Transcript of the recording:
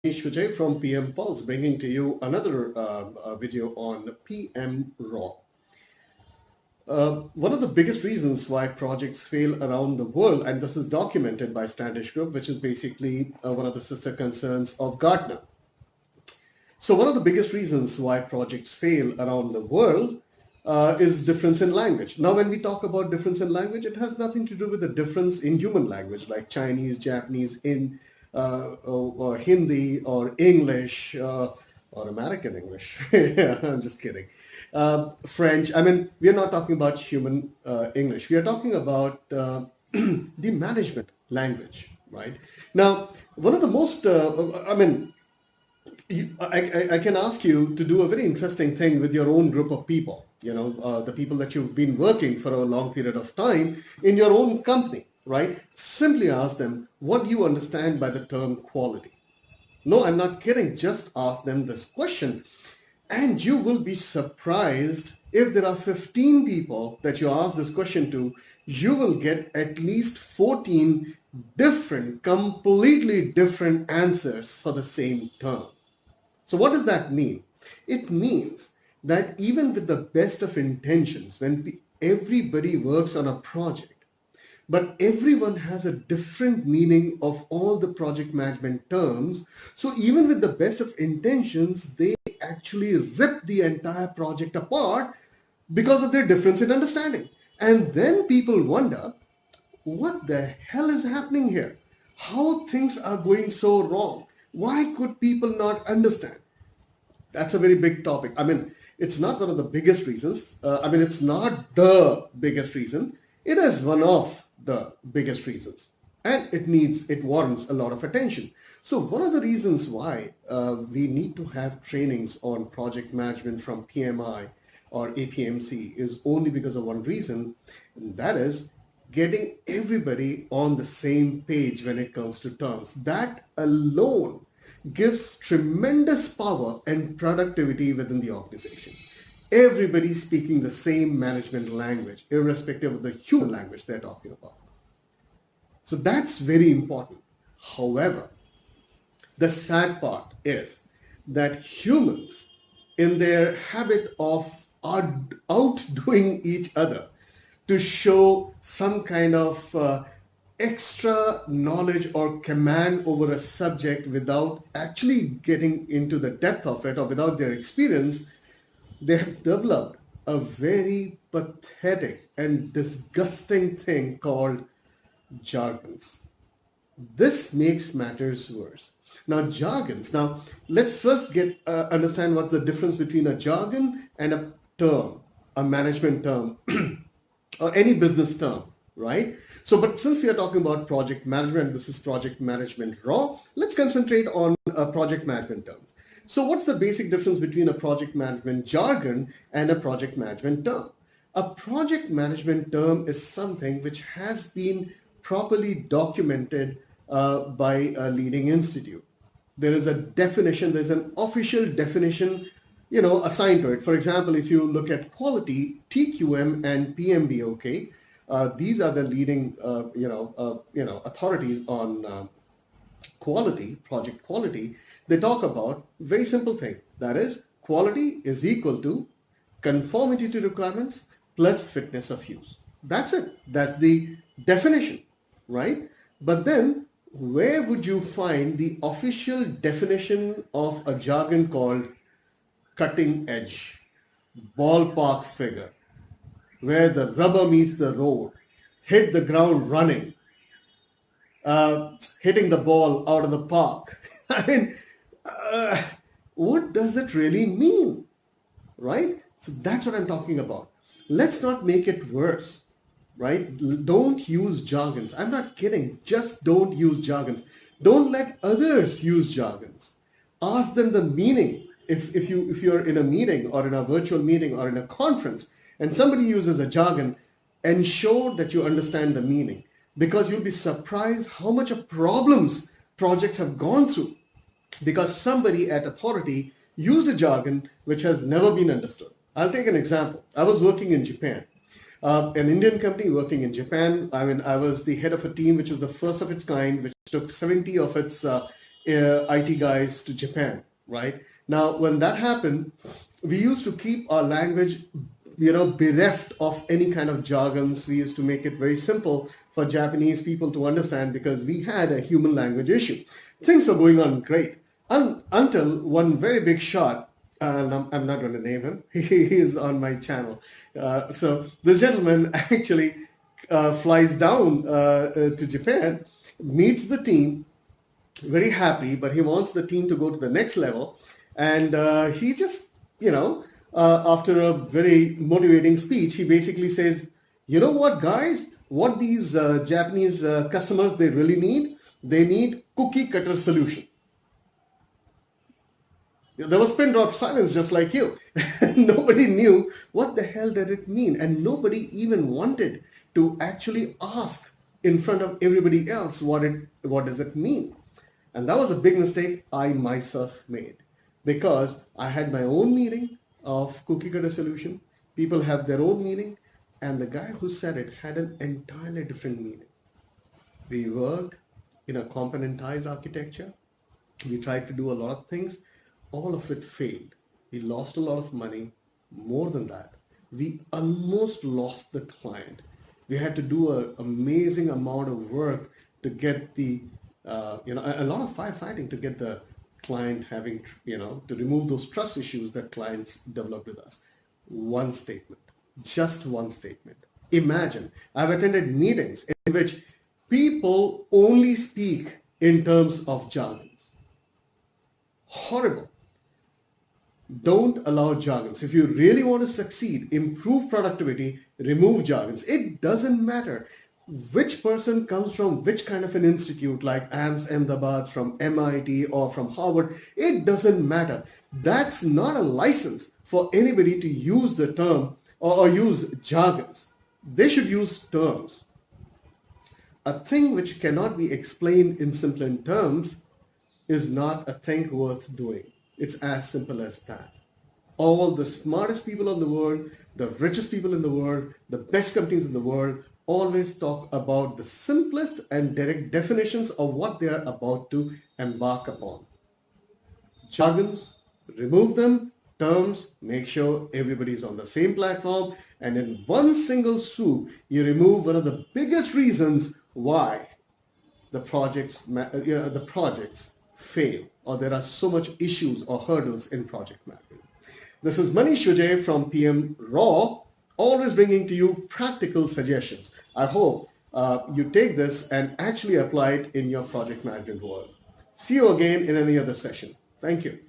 Vijay from PM Pulse, bringing to you another video on PM Raw. One of the biggest reasons why projects fail around the world, and this is documented by Standish Group, which is basically one of the sister concerns of Gartner. So one of the biggest reasons why projects fail around the world is difference in language. Now, when we talk about difference in language, it has nothing to do with the difference in human language, like Chinese, Japanese, or Hindi, or English, or American English. I'm just kidding. French. I mean, we are not talking about human English. We are talking about the management language, right? Now, one of the most, I can ask you to do a very interesting thing with your own group of people, the people that you've been working for a long period of time in your own company, right? Simply ask them, what do you understand by the term quality? No, I'm not kidding. Just ask them this question. And you will be surprised if there are 15 people that you ask this question to, you will get at least 14 different, completely different answers for the same term. So what does that mean? It means that even with the best of intentions, when everybody works on a project, but everyone has a different meaning of all the project management terms. So even with the best of intentions, they actually rip the entire project apart because of their difference in understanding. And then people wonder, what the hell is happening here? How things are going so wrong? Why could people not understand? That's a very big topic. I mean, it's not one of the biggest reasons. It's not the biggest reason. It is one of the biggest reasons. And it warrants a lot of attention. So one of the reasons why we need to have trainings on project management from PMI or APMC is only because of one reason, and that is getting everybody on the same page when it comes to terms. That alone gives tremendous power and productivity within the organization. Everybody speaking the same management language, irrespective of the human language they're talking about. So that's very important. However, the sad part is that humans, in their habit of outdoing each other to show some kind of extra knowledge or command over a subject without actually getting into the depth of it or without their experience, they have developed a very pathetic and disgusting thing called jargons. This makes matters worse. Now, jargons. Now, let's first understand what's the difference between a jargon and a term, a management term, or any business term, right? So, but since we are talking about project management, this is project management raw, let's concentrate on project management terms. So what's the basic difference between a project management jargon and a project management term? A project management term is something which has been properly documented by a leading institute. There is a definition, there's an official definition, assigned to it. For example, if you look at quality, TQM and PMBOK, these are the leading, authorities on quality, project quality. They talk about very simple thing. That is, quality is equal to conformity to requirements plus fitness of use. That's it. That's the definition, right? But then where would you find the official definition of a jargon called cutting edge, ballpark figure, where the rubber meets the road, hit the ground running, hitting the ball out of the park? I mean, what does it really mean, right? So that's what I'm talking about. Let's not make it worse, right? Don't use jargons. I'm not kidding. Just don't use jargons. Don't let others use jargons. Ask them the meaning. If you're in a meeting or in a virtual meeting or in a conference and somebody uses a jargon, ensure that you understand the meaning, because you'll be surprised how much of problems projects have gone through because somebody at authority used a jargon which has never been understood. I'll take an example. I was working in Japan. An Indian company working in Japan. I was the head of a team which was the first of its kind, which took 70 of its IT guys to Japan, right? Now, when that happened, we used to keep our language, bereft of any kind of jargons. We used to make it very simple for Japanese people to understand because we had a human language issue. Things were going on great until one very big shot, and I'm not going to name him. He is on my channel. So this gentleman actually flies down to Japan, meets the team, very happy, but he wants the team to go to the next level. And he just, after a very motivating speech, he basically says, you know what, guys, what these Japanese customers, they really need? They need cookie cutter solution. There was pin drop silence just like you. Nobody knew what the hell did it mean. And nobody even wanted to actually ask in front of everybody else what does it mean. And that was a big mistake I myself made, because I had my own meaning of cookie cutter solution. People have their own meaning, and the guy who said it had an entirely different meaning. We worked in a componentized architecture. We tried to do a lot of things. All of it failed. We lost a lot of money. More than that, we almost lost the client. We had to do an amazing amount of work to get a lot of firefighting to get the client having, to remove those trust issues that clients develop with us. One statement, just one statement. Imagine, I've attended meetings in which people only speak in terms of jargons. Horrible. Don't allow jargons. If you really want to succeed, improve productivity, remove jargons. It doesn't matter which person comes from which kind of an institute, like AMS Ahmedabad, from MIT or from Harvard. It doesn't matter. That's not a license for anybody to use the term or use jargons. They should use terms. A thing which cannot be explained in simple terms is not a thing worth doing. It's as simple as that. All the smartest people in the world, the richest people in the world, the best companies in the world always talk about the simplest and direct definitions of what they are about to embark upon. Jargons, remove them. Terms, make sure everybody's on the same platform. And in one single swoop, you remove one of the biggest reasons why the projects fail, or there are so much issues or hurdles in project management. This is Manish Vijay from PM Raw, always bringing to you practical suggestions. I hope you take this and actually apply it in your project management world. See you again in any other session. Thank you.